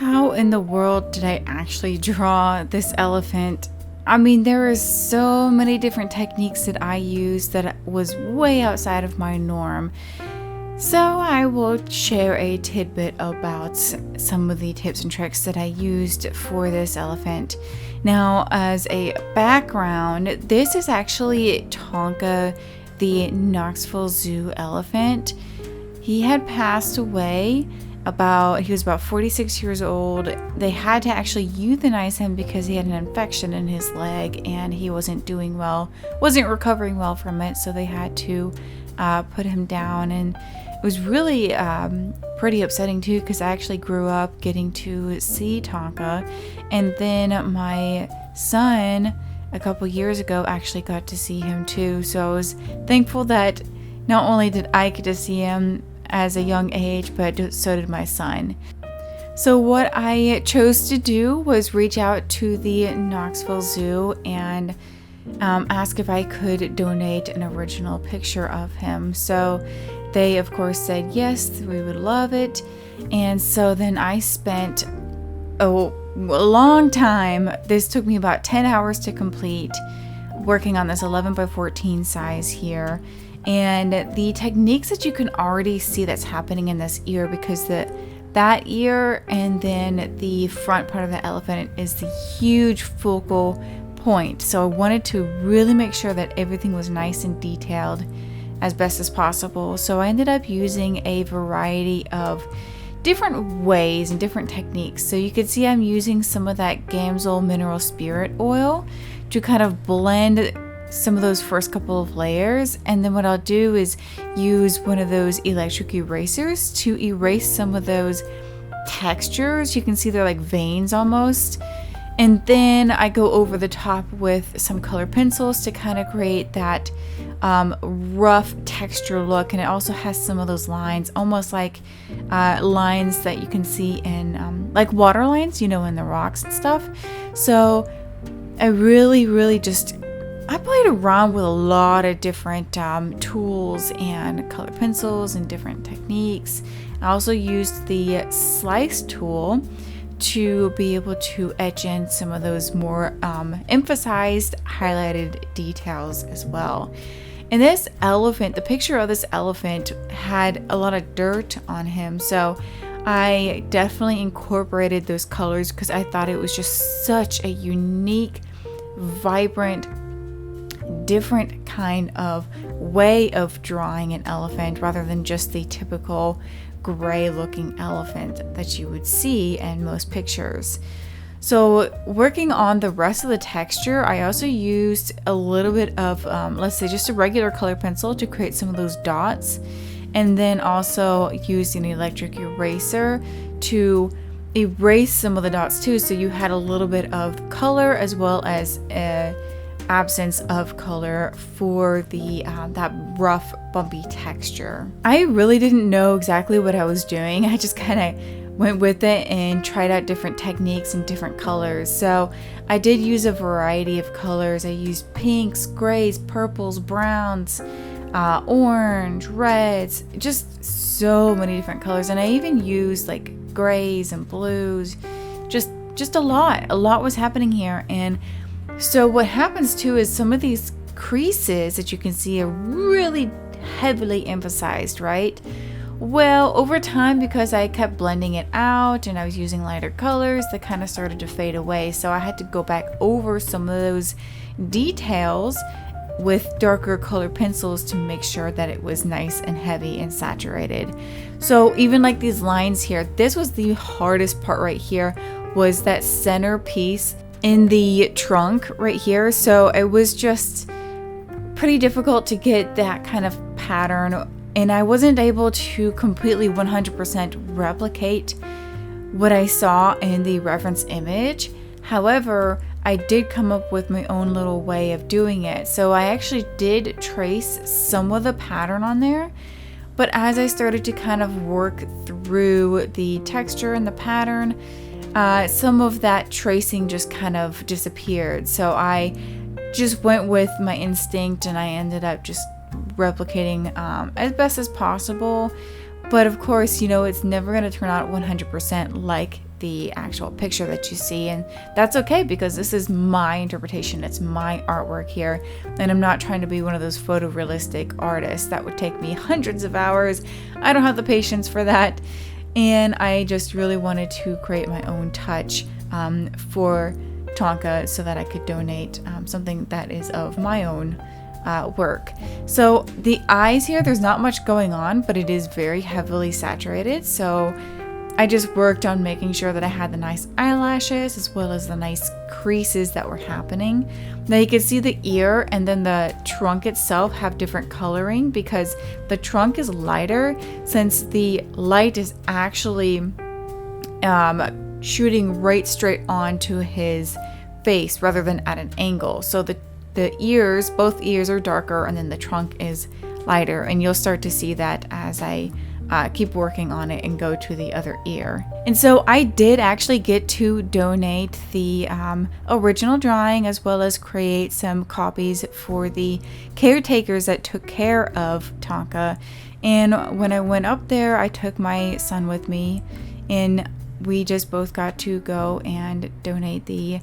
how in the world did I actually draw this elephant? I mean, there are so many different techniques that I used that was way outside of my norm. So I will share a tidbit about some of the tips and tricks that I used for this elephant. Now, as a background, this is actually Tonka, the Knoxville Zoo elephant. He had passed away he was about 46 years old. They had to actually euthanize him because he had an infection in his leg and he wasn't recovering well from it. So they had to put him down, and it was really pretty upsetting too, because I actually grew up getting to see Tonka, and then my son a couple years ago actually got to see him too. So I was thankful that not only did I get to see him as a young age, but so did my son. So what I chose to do was reach out to the Knoxville Zoo and ask if I could donate an original picture of him. So they of course said yes, we would love it. And so then I spent a long time. This took me about 10 hours to complete, working on this 11 by 14 size here. And the techniques that you can already see that's happening in this ear, because that ear and then the front part of the elephant is the huge focal point. So I wanted to really make sure that everything was nice and detailed as best as possible. So I ended up using a variety of different ways and different techniques. So you can see I'm using some of that Gamsol mineral spirit oil to kind of blend some of those first couple of layers, and then what I'll do is use one of those electric erasers to erase some of those textures. You can see they're like veins almost, and then I go over the top with some color pencils to kind of create that rough texture look. And it also has some of those lines, almost like lines that you can see in like water lines, in the rocks and stuff. So I really just I played around with a lot of different tools and color pencils and different techniques. I also used the slice tool to be able to etch in some of those more emphasized, highlighted details as well. And this elephant, the picture of this elephant had a lot of dirt on him, so I definitely incorporated those colors because I thought it was just such a unique, vibrant, different kind of way of drawing an elephant rather than just the typical gray looking elephant that you would see in most pictures. So working on the rest of the texture, I also used a little bit of let's say just a regular color pencil to create some of those dots, and then also used an electric eraser to erase some of the dots too, so you had a little bit of color as well as absence of color for the that rough bumpy texture. I really didn't know exactly what I was doing. I just kind of went with it and tried out different techniques and different colors. So I did use a variety of colors. I used pinks, grays, purples, browns, orange, reds, just so many different colors. And I even used like grays and blues. Just a lot was happening here. And so what happens too is some of these creases that you can see are really heavily emphasized, right? Well, over time, because I kept blending it out and I was using lighter colors, they kind of started to fade away. So I had to go back over some of those details with darker color pencils to make sure that it was nice and heavy and saturated. So even like these lines here, this was the hardest part right here, was that center piece in the trunk right here. So it was just pretty difficult to get that kind of pattern, and I wasn't able to completely 100% replicate what I saw in the reference image. However, I did come up with my own little way of doing it. So I actually did trace some of the pattern on there, but as I started to kind of work through the texture and the pattern, some of that tracing just kind of disappeared. So I just went with my instinct and I ended up just replicating as best as possible. But of course, it's never going to turn out 100% like the actual picture that you see, and that's okay because this is my interpretation. It's my artwork here, and I'm not trying to be one of those photorealistic artists. That would take me hundreds of hours. I don't have the patience for that, and I just really wanted to create my own touch for Tonka so that I could donate something that is of my own work. So the eyes here, there's not much going on, but it is very heavily saturated. So I just worked on making sure that I had the nice eyelashes as well as the nice creases that were happening. Now you can see the ear and then the trunk itself have different coloring because the trunk is lighter since the light is actually shooting right straight onto his face rather than at an angle. So the ears, both ears are darker, and then the trunk is lighter, and you'll start to see that as I keep working on it and go to the other ear. And so I did actually get to donate the original drawing as well as create some copies for the caretakers that took care of Tonka. And when I went up there, I took my son with me, and we just both got to go and donate the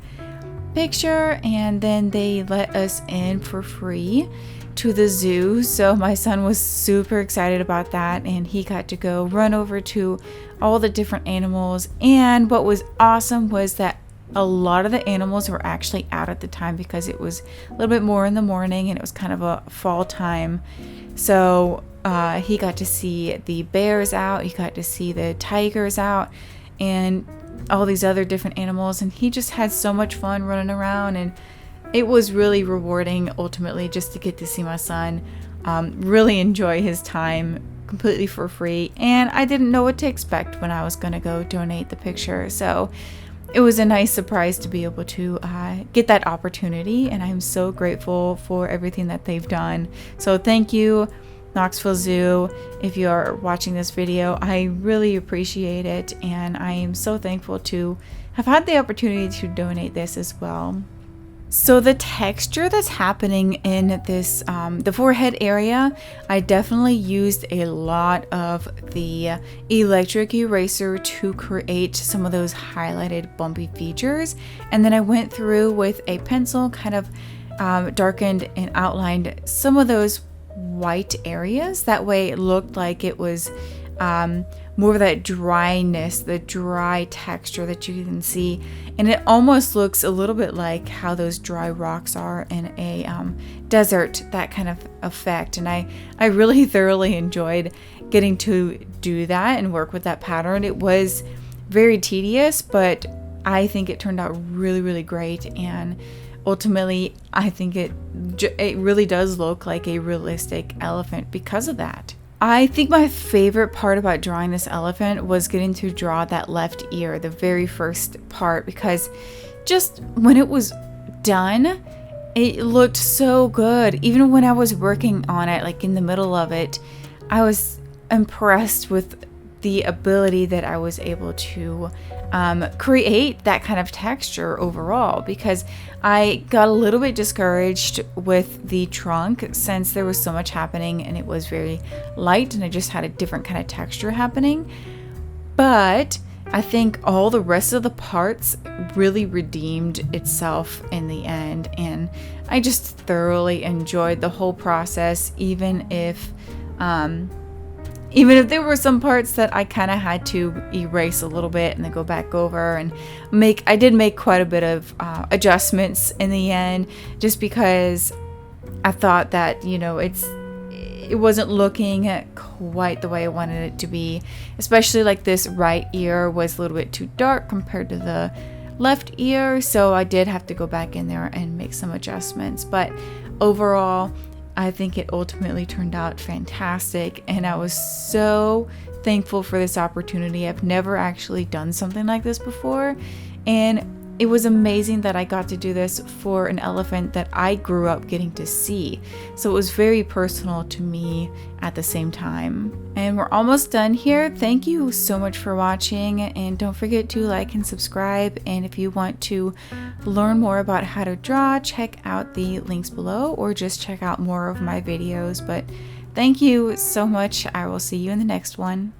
picture, and then they let us in for free to the zoo. So my son was super excited about that, and he got to go run over to all the different animals. And what was awesome was that a lot of the animals were actually out at the time because it was a little bit more in the morning and it was kind of a fall time. So he got to see the bears out, he got to see the tigers out, and all these other different animals, and he just had so much fun running around, and it was really rewarding ultimately just to get to see my son really enjoy his time completely for free. And I didn't know what to expect when I was going to go donate the picture, so it was a nice surprise to be able to get that opportunity, and I'm so grateful for everything that they've done. So thank you, Knoxville Zoo. If you are watching this video, I really appreciate it, and I am so thankful to have had the opportunity to donate this as well. So the texture that's happening in this the forehead area, I definitely used a lot of the electric eraser to create some of those highlighted bumpy features, and then I went through with a pencil, kind of darkened and outlined some of those white areas. That way it looked like it was more of that dryness, the dry texture that you can see, and it almost looks a little bit like how those dry rocks are in a desert, that kind of effect. And I really thoroughly enjoyed getting to do that and work with that pattern. It was very tedious, but I think it turned out really, really great, and ultimately I think it really does look like a realistic elephant because of that. I think my favorite part about drawing this elephant was getting to draw that left ear, the very first part, because just when it was done, it looked so good. Even when I was working on it, like in the middle of it, I was impressed with the ability that I was able to create that kind of texture overall, because I got a little bit discouraged with the trunk since there was so much happening and it was very light and I just had a different kind of texture happening. But I think all the rest of the parts really redeemed itself in the end, and I just thoroughly enjoyed the whole process, even if there were some parts that I kind of had to erase a little bit and then go back over and I did make quite a bit of adjustments in the end, just because I thought that, it wasn't looking quite the way I wanted it to be, especially like this right ear was a little bit too dark compared to the left ear, so I did have to go back in there and make some adjustments. But overall, I think it ultimately turned out fantastic, and I was so thankful for this opportunity. I've never actually done something like this before, and it was amazing that I got to do this for an elephant that I grew up getting to see. So it was very personal to me at the same time. And we're almost done here. Thank you so much for watching, and don't forget to like and subscribe. And if you want to learn more about how to draw, check out the links below, or just check out more of my videos. But thank you so much. I will see you in the next one.